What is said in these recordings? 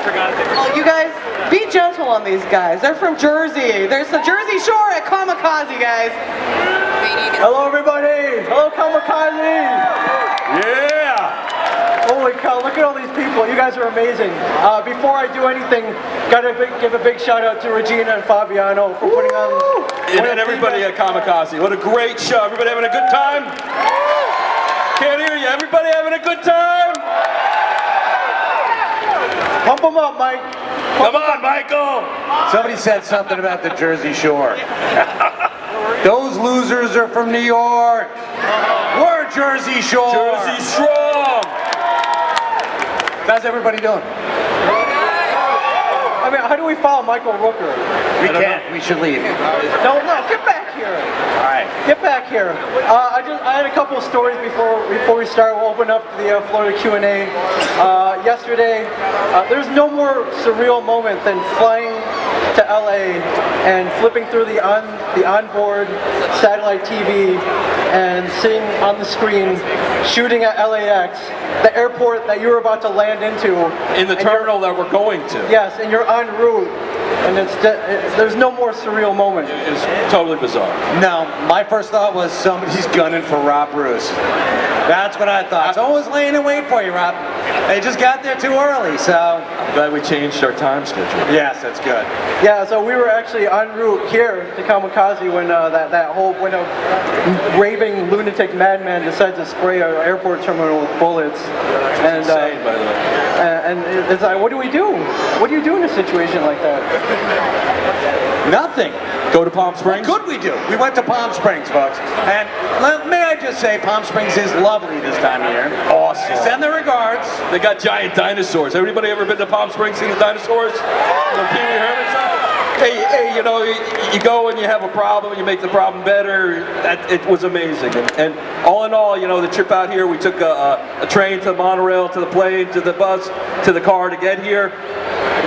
Oh, you guys, be gentle on these guys. They're from Jersey. There's the Jersey Shore at Comikaze, guys. Hello, everybody. Hello, Comikaze. Yeah. Holy cow, look at all these people. You guys are amazing. Before I do anything, gotta give a big shout out to Regina and Fabiano for putting on. And everybody at Comikaze. What a great show. Everybody having a good time? Can't hear you. Everybody having a good time? Pump them up, Mike. Come on, Michael. Somebody said something about the Jersey Shore. Those losers are from New York. We're Jersey Shore. Jersey strong. How's everybody doing? I mean, how do we follow Michael Rooker? We can't. We should leave. No, get back here. All right. Get back here. I had a couple of stories before we start. We'll open up the Florida Q&A. Yesterday, there's no more surreal moment than flying to LA and flipping through the onboard satellite TV and sitting on the screen shooting at LAX, the airport that you were about to land into. In the terminal that we're going to. Yes, and you're en route. And there's no more surreal moment. It's totally bizarre. No, my first thought was somebody's gunning for Rob Bruce. That's what I thought. Someone was laying in wait for you, Rob. They just got there too early, so. I'm glad we changed our time schedule. Yes, that's good. Yeah, so we were actually en route here to Comikaze when when a raving lunatic madman decides to spray our airport terminal with bullets. And insane, by the way. And it's like, what do we do? What do you do in a situation like that? Nothing. Go to Palm Springs? What could we do? We went to Palm Springs, folks. And may I just say, Palm Springs is lovely this time of year. Awesome. Send their regards. They got giant dinosaurs. Everybody ever been to Palm Springs, seen the dinosaurs? Pee Wee Herman's? Hey, you know, you go and you have a problem, you make the problem better. It was amazing. And all in all, you know, the trip out here, we took a train to the monorail, to the plane, to the bus, to the car to get here.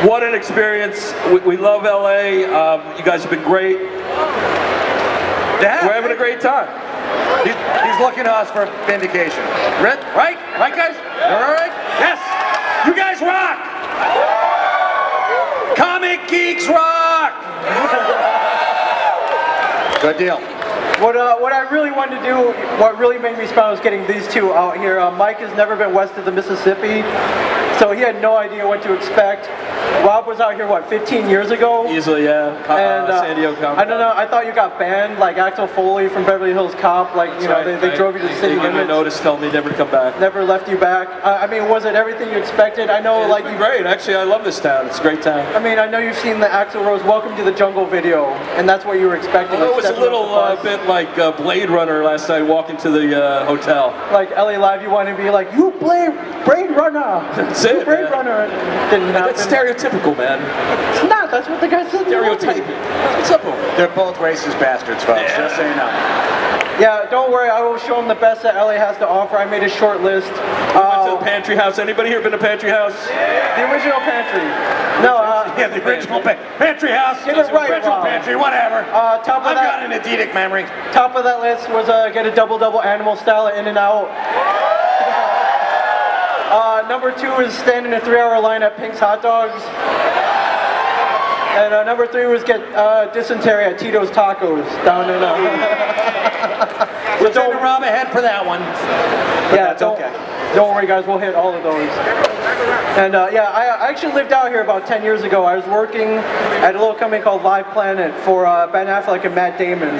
What an experience. We love LA. You guys have been great. Yeah. We're having a great time. He's looking to us for vindication. Right? Right, guys? You're all right? Yes. You guys rock. Comic Geeks rock. Good deal. What I really wanted to do, what really made me smile was getting these two out here. Mike has never been west of the Mississippi, so he had no idea what to expect. Rob was out here, what, 15 years ago? Easily, yeah. And San Diego Comic. I don't know, I thought you got banned, like Axel Foley from Beverly Hills Cop, like, you know, they drove you to the city limits. They gave me notice, told me never to come back. Never left you back. I mean, was it everything you expected? I know, like, it's been great. Actually, I love this town. It's a great town. I mean, I know you've seen the Axl Rose Welcome to the Jungle video, and that's what you were expecting. Well, like, it was a little bit like Blade Runner last night walking to the hotel. Like LA Live, you want to be like, you Blade Runner. That's it, Blade man. Runner. Didn't happen. That's stereotypical, man. It's not. That's what the guy said. Stereotypical. What's up over there? They're both racist bastards, folks. Yeah. Just so you know. Yeah, don't worry. I will show them the best that LA has to offer. I made a short list. Went to the Pantry House. Anybody here been to Pantry House? The original Pantry. No, Yeah, the original Pantry House. Get it right, original Rob. Pantry, whatever. Top of I've that. got an Adidic memory. Top of that list was get a double animal style at In-N-Out. Number 2 is stand in a 3-hour line at Pink's Hot Dogs. And number 3 was get dysentery at Tito's Tacos down in. We're going to rob ahead for that one. Yeah, don't worry, guys. We'll hit all of those. And yeah, I actually lived out here about 10 years ago. I was working at a little company called Live Planet for Ben Affleck and Matt Damon.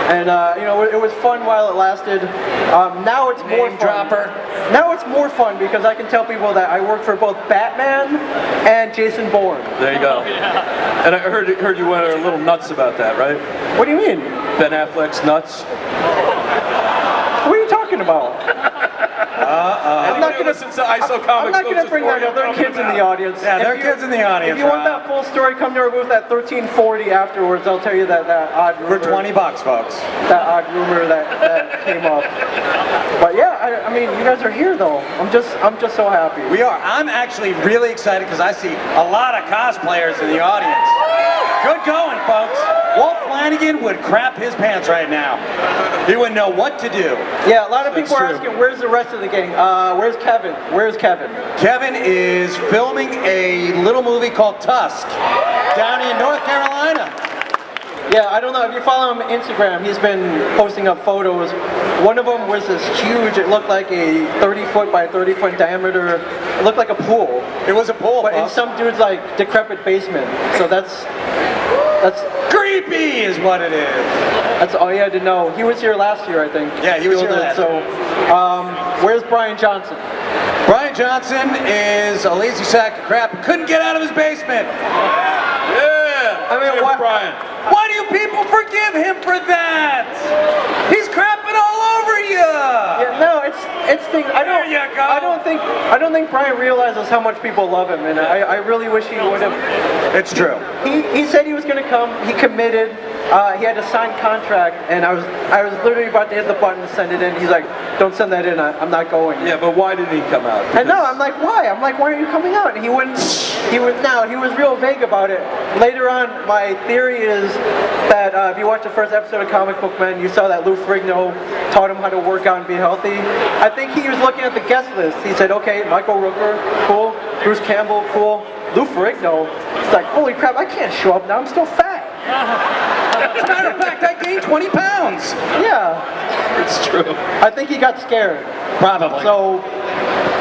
And you know, it was fun while it lasted. Now it's more fun. Dropper. Now it's more fun because I can tell people that I work for both Batman and Jason Bourne. There you go. And I heard you were a little nuts about that, right? What do you mean? Ben Affleck's nuts. What are you talking about? I'm not gonna listen to ISO Comics. I'm not going to bring that up. There are kids in the audience. Yeah, there are kids in the audience. If you want that full story, come to our booth at 1340 afterwards. I'll tell you that odd rumor. For $20, folks. That odd rumor that came up. But yeah, I mean, you guys are here though. I'm just so happy. We are. I'm actually really excited because I see a lot of cosplayers in the audience. Good going, folks. Wolf Flanagan would crap his pants right now. He wouldn't know what to do. Yeah, a lot of people are That's true. asking, where's the rest of the gang? Where's Kevin? Where's Kevin? Kevin is filming a little movie called Tusk down in North Carolina. Yeah, I don't know, if you follow him on Instagram, he's been posting up photos. One of them was this huge, it looked like a 30-foot by 30-foot diameter, it looked like a pool. It was a pool, But in folks. some dude's like decrepit basement. So that's Creepy is what it is. that's all you had to know. He was here last year, I think. Yeah, he was here Filmed last it. So, where's Brian Johnson? Brian Johnson is a lazy sack of crap and couldn't get out of his basement. Yeah. I mean, Cheers, what- Brian? Why do you people forgive him for that? He's crapping all over you. Yeah, no, it's things. There you go. I don't think Brian realizes how much people love him, and I really wish he would have. It's true. He said he was going to come. He committed. He had a signed contract, and I was literally about to hit the button to send it in. He's like, "Don't send that in. I'm not going." Yeah, but why didn't he come out? I know. I'm like, why? I'm like, why aren't you coming out? And he wouldn't. He was real vague about it. Later on, my theory is that if you watch the first episode of Comic Book Men, you saw that Lou Ferrigno taught him how to work out and be healthy. I think he was looking at the guest list. He said, okay, Michael Rooker, cool. Bruce Campbell, cool. Lou Ferrigno. It's like, holy crap, I can't show up now. I'm still fat. As a matter of fact, I gained 20 pounds. Yeah. It's true. I think he got scared. Probably. So,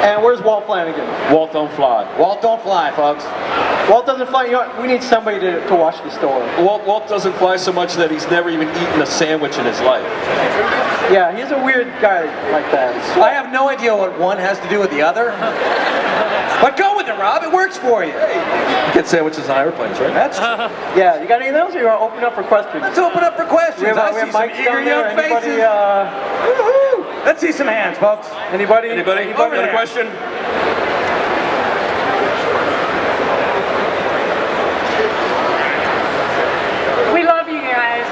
and where's Walt Flanagan? Walt don't fly. Walt don't fly, folks. Walt doesn't fly. You know what? We need somebody to watch the store. Walt doesn't fly so much that he's never even eaten a sandwich in his life. Yeah, he's a weird guy like that. I have no idea what one has to do with the other. But go with it, Rob. It works for you. You get sandwiches on airplanes, right? That's. Yeah, you got anything else, or you want to open up for questions? Let's open up for questions. We have I see some mics eager down there. young Anybody, faces. Woohoo! Let's see some hands, folks. Anybody? Anybody? Over Got a there. question? We love you guys.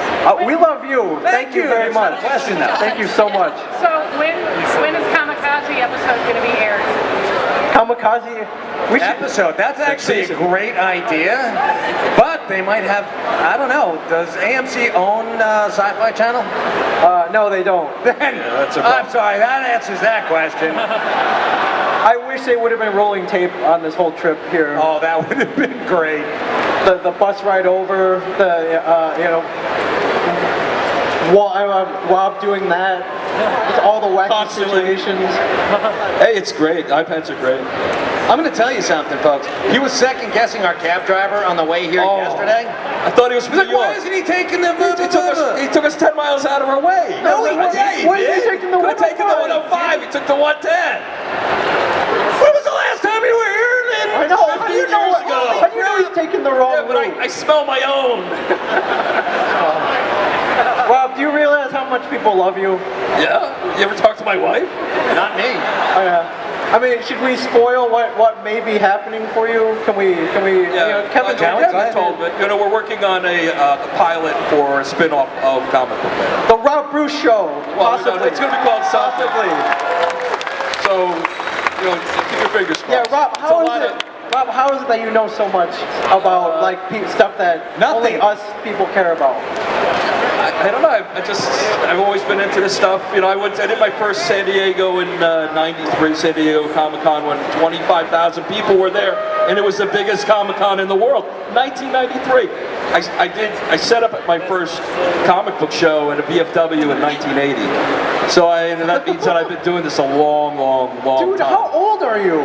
We love you. Thank you very That's not much. a question, though. Thank you so much. So when is Comikaze episode going to be aired? Kamikaze. We should. Episode. That's actually a season. great idea. But they might have. I don't know. Does AMC own Sci-Fi Channel? No, they don't. Then that's a I'm problem. sorry. That answers that question. I wish they would have been rolling tape on this whole trip here. Oh, that would have been great. The bus ride over. Rob doing that. Just all the wacky Constantly. situations. Hey, it's great. iPads are great. I'm going to tell you something, folks. He was second guessing our cab driver on the way here Oh. yesterday. I thought he was from He's New like, why York. isn't he taking the He took us 10 miles out of our way. No, he didn't. Yeah, he Why is he did. taking the Could have taken the 105? 105. He took the 110. When was the last time you were here? I know. How do you 15 know? years ago. How do you know he's taking the wrong Yeah, but route? I smell my own. Rob, do you realize how much people love you? Yeah? You ever talk to my wife? Not me. I mean, should we spoil what may be happening for you? Can we? Kevin, Kevin told me. You know, we're working on a pilot for a spin-off of Comic Book Man. the Rob Bruce Show, Well, possibly. it's going to be called something. Possibly. So, you know, keep your fingers crossed. Yeah, Rob, It's a how lot is it? Rob, how is it that you know so much about like stuff that Nothing. only us people care about? I don't know. I've always been into this stuff. You know, I did my first San Diego in '93, San Diego Comic-Con, when 25,000 people were there, and it was the biggest Comic-Con in the world. 1993. I set up my first comic book show at a VFW in 1980. So and that means that I've been doing this a long Dude, time. how old are you?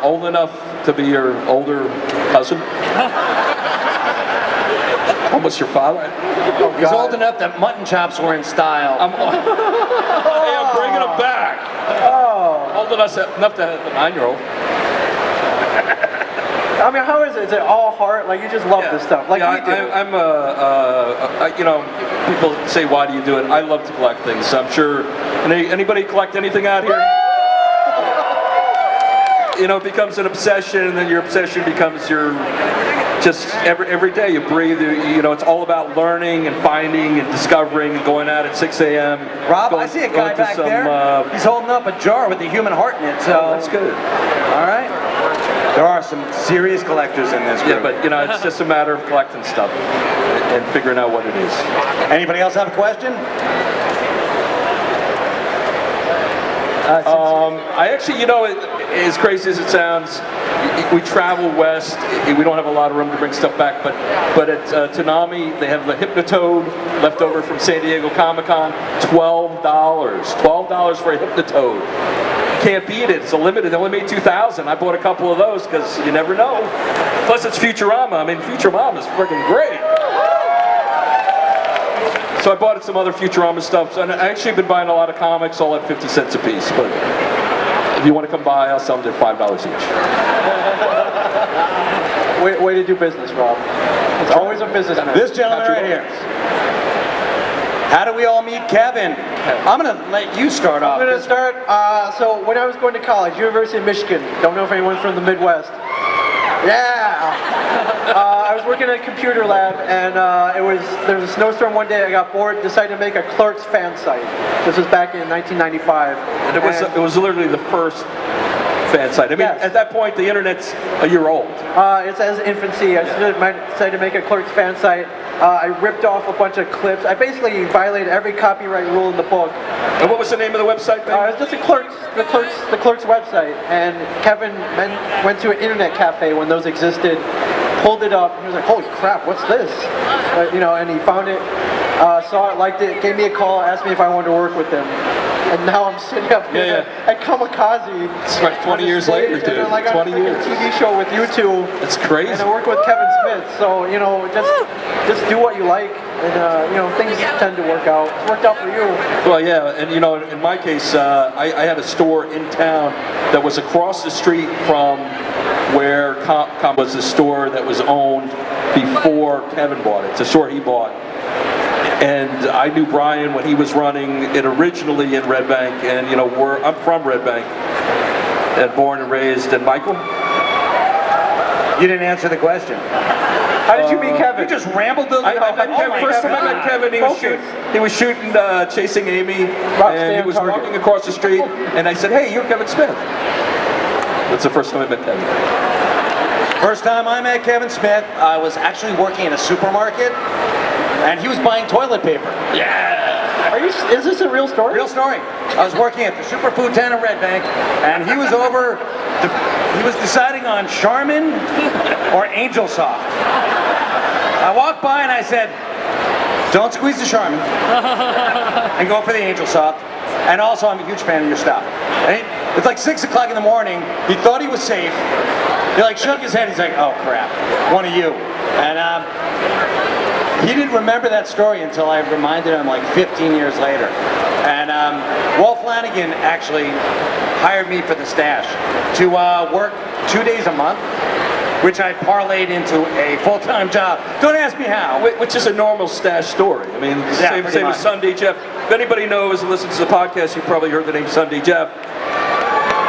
Old enough to be your older cousin. Almost your father. He's old enough that mutton chops were in style. Hey, I'm bringing him back. Oh, Old enough to have a 9-year-old. I mean, how is it? Is it all heart? Like you just love this stuff, like we do. I'm you know, people say, why do you do it? I love to collect things. So I'm sure. Anybody collect anything out here? You know, it becomes an obsession, and then your obsession becomes your. Just every day you breathe, you know, it's all about learning and finding and discovering and going out at 6 a.m. Rob, going- I see a going guy to back some, there. He's holding up a jar with a human heart in it. So That's good. all right. There are some serious collectors in this group. Yeah, but you know, it's just a matter of collecting stuff and figuring out what it is. Anybody else have a question? I actually, you know, as crazy as it sounds, we travel west. We don't have a lot of room to bring stuff back, but at Tanami, they have the Hypnotoad left over from San Diego Comic-Con, $12. $12 for a Hypnotoad. You can't beat it. It's a limited. They only made 2,000. I bought a couple of those because you never know. Plus, it's Futurama. I mean, Futurama is freaking great. So I bought some other Futurama stuff, and I actually been buying a lot of comics, all at 50 cents a piece. But if you want to come by, I'll sell them at $5 each. Way to do business, Rob. It's always a businessman. This gentleman right here. How do we all meet Kevin? I'm going to let you start off. I'm going to start, so when I was going to college, University of Michigan, don't know if anyone's from the Midwest. Yeah! I was working at a computer lab, and there was a snowstorm one day. I got bored, decided to make a Clerks fan site. This was back in 1995. And it was literally the first fan site. I mean, Yes. at that point, the internet's a year old. It's as infancy. I decided to make a Clerks fan site. I ripped off a bunch of clips. I basically violated every copyright rule in the book. And what was the name of the website, It man? was just the Clerks website, and Kevin went to an internet cafe when those existed, pulled it up, and he was like, "Holy crap, what's this?" You know, and he found it, saw it, liked it, gave me a call, asked me if I wanted to work with him, and now I'm sitting up here at Comikaze. It's like 20 years later, dude. Like 20 on a years. TV show with you two. It's crazy. And I work with Kevin Smith, so you know, just do what you like, and you know, things tend to work out. It's worked out for you. Well, yeah, and you know, in my case, I had a store in town that was across the street from where Com was a store that was owned before Kevin bought it. It's a store he bought. And I knew Brian when he was running it originally in Red Bank, and you know, I'm from Red Bank, and born and raised. And Michael? You didn't answer the question. How did you meet Kevin? You just rambled. I met Kevin. First time I met Kevin, he was shooting Chasing Amy, and he was working across the street. And I said, "Hey, you're Kevin Smith." That's the first time I met Kevin. First time I met Kevin Smith, I was actually working in a supermarket, and he was buying toilet paper. Yeah. Is this a real story? Real story. I was working at the Superfood Tent in Red Bank, and he was he was deciding on Charmin or Angel Soft. I walked by and I said, "Don't squeeze the Charmin, and go for the Angel Soft. And also, I'm a huge fan of your stuff." And it's like 6 o'clock in the morning. He thought he was safe. He like shook his head. He's like, "Oh crap, one of you." And he didn't remember that story until I reminded him like 15 years later. And Walt Flanagan actually hired me for the stash to work 2 days a month, which I parlayed into a full-time job. Don't ask me how. Which is a normal stash story. I mean, same as Sunday Jeff. If anybody knows and listens to the podcast, you probably heard the name Sunday Jeff.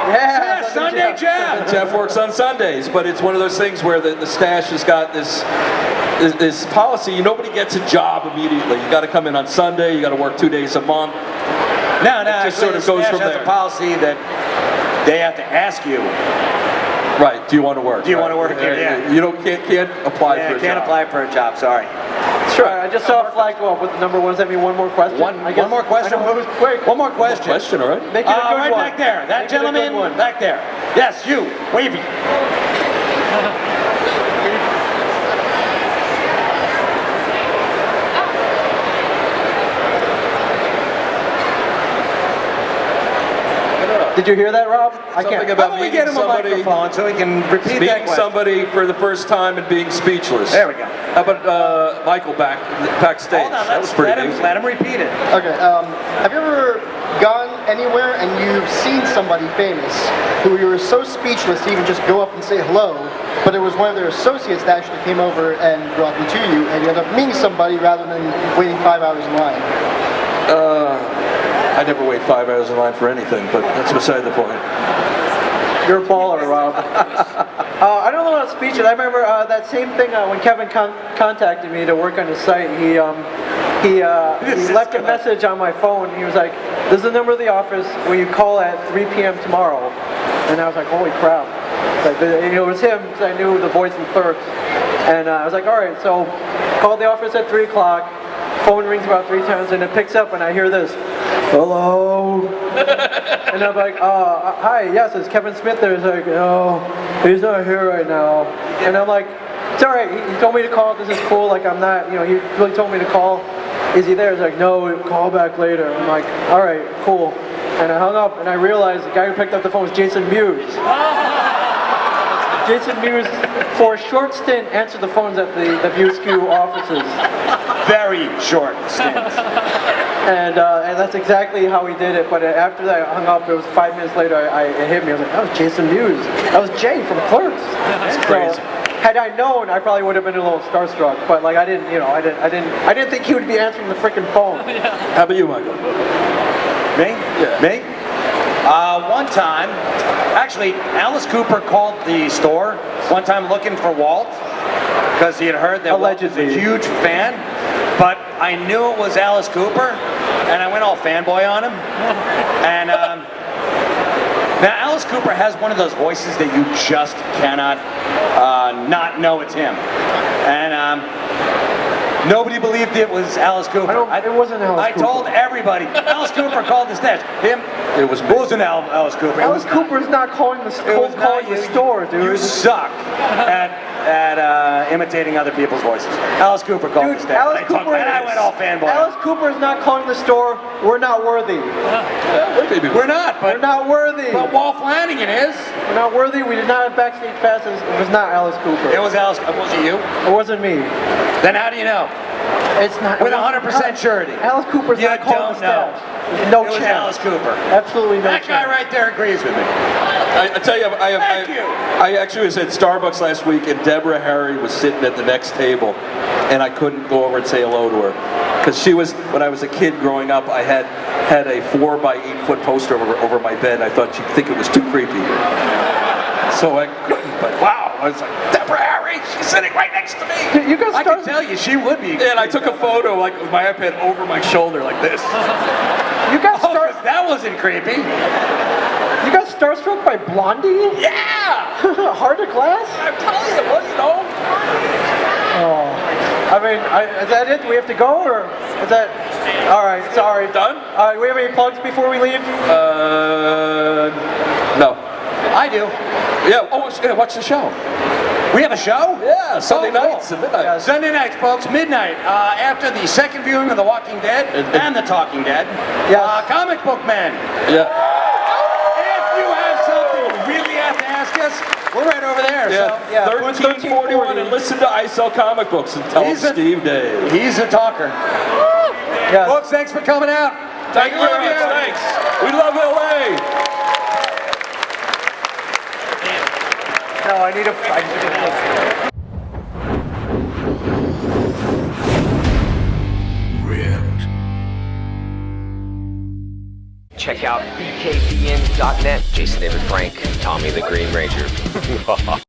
Yeah, Sunday Jeff. Jeff works on Sundays, but it's one of those things where the stash has got this policy. Nobody gets a job immediately. You got to come in on Sunday. You got to work 2 days a month. No, it just sort of goes from there. there. A policy that they have to ask you. Right? Do you want to work? Do you want to work here? Yeah. You can't apply for a job. Can't apply for a job. Sorry. Sure. I just saw a flag go up with the number one. Does that mean one more question? One more question. I know it was quick. One more question. Question, all right? Make it a good right one. back there. That Make it a good gentleman one. back there. Yes, you. Wavy. Did you hear that, Rob? I Something can't. about How about we meeting get him a somebody, microphone so he can repeat that meeting question? somebody for the first time and being speechless. There we go. How about Michael backstage? Hold on, That was pretty amazing. let him repeat it. Okay, have you ever gone anywhere and you've seen somebody famous who you were so speechless to even just go up and say hello, but it was one of their associates that actually came over and brought them to you, and you ended up meeting somebody rather than waiting 5 hours in line? I never wait 5 hours in line for anything, but that's beside the point. You're a baller, Rob. I don't know about speeches. I remember that same thing when Kevin contacted me to work on his site. He left a message on my phone. He was like, "This is the number of the office. Will you call at 3 p.m. tomorrow?" And I was like, "Holy crap!" Like, it was him because I knew the voice in Clerks. And I was like, all right, so called the office at 3 o'clock. Phone rings about 3 times and it picks up and I hear this, hello. And I'm like, hi, yes, is Kevin Smith there? He's like, no, he's not here right now. And I'm like, it's all right, he told me to call, this is cool, like I'm not, you know, he really told me to call. Is he there? He's like, no, call back later. I'm like, all right, cool. And I hung up and I realized the guy who picked up the phone was Jason Mewes. Jason Mewes, for a short stint, answered the phones at the Busque offices. Very short stint. And that's exactly how he did it. But after that, I hung up. It was 5 minutes later. It hit me. I was like, that was Jason Mewes. That was Jay from Clerks. That's crazy. Had I known, I probably would have been a little starstruck. But like, I didn't think he would be answering the freaking phone. How about you, Michael? Me? Yeah. Me? One time, actually, Alice Cooper called the store one time looking for Walt because he had heard that Walt was a huge fan, but I knew it was Alice Cooper, and I went all fanboy on him. And now Alice Cooper has one of those voices that you just cannot not know it's him. And nobody believed it was Alice Cooper. It wasn't Alice Cooper. I told everybody. Alice Cooper called the stage. It wasn't Alice Cooper. Alice Cooper's not calling the store, dude. You suck at imitating other people's voices. Alice Cooper called the stage. Alice Cooper and I went all fanboy. Alice Cooper is not calling the store. We're not worthy. We're not. But we're not worthy. But Walt Flanagan is. We're not worthy. We did not have backstage passes. It was not Alice Cooper. It was Alice. Was it you? It wasn't me. Then how do you know? It's not. With 100% surety. Alice Cooper's not calling the staff. No chance. It was Alice Cooper. Absolutely no That chance. guy right there agrees with me. I tell you, I actually was at Starbucks last week, and Deborah Harry was sitting at the next table, and I couldn't go over and say hello to her because she was. When I was a kid growing up, I had a 4 by 8 foot poster over my bed. And I thought she'd think it was too creepy, so I couldn't. But wow, I was like, Deborah Harry, she's sitting right next to me. You guys I can tell you, she would be. And I took a photo like with my iPad over my shoulder like this. You got that wasn't creepy. You got starstruck by Blondie? Yeah! Heart of glass? I'm telling you, well, you know. Oh. I mean, is that it? Do we have to go, or is that... All right, sorry. Done? All right, do we have any plugs before we leave? No. I do. Yeah, yeah, watch the show. We have a show? Yeah, Sunday nights at midnight. Yeah, Sunday nights, folks, midnight, after the second viewing of The Walking Dead and The Talking Dead. Yes. Comic Book Men. Yeah. If you have something you really have to ask us, we're right over there. Yeah, So, yeah. 1341 and listen to I Sell Comic Books and tell Steve Dave. He's a talker. Yes. Folks, thanks for coming out. Thank you very much. Thanks. We love LA. No, I need a... Check out bkbn.net. Jason David Frank, Tommy the Green Ranger.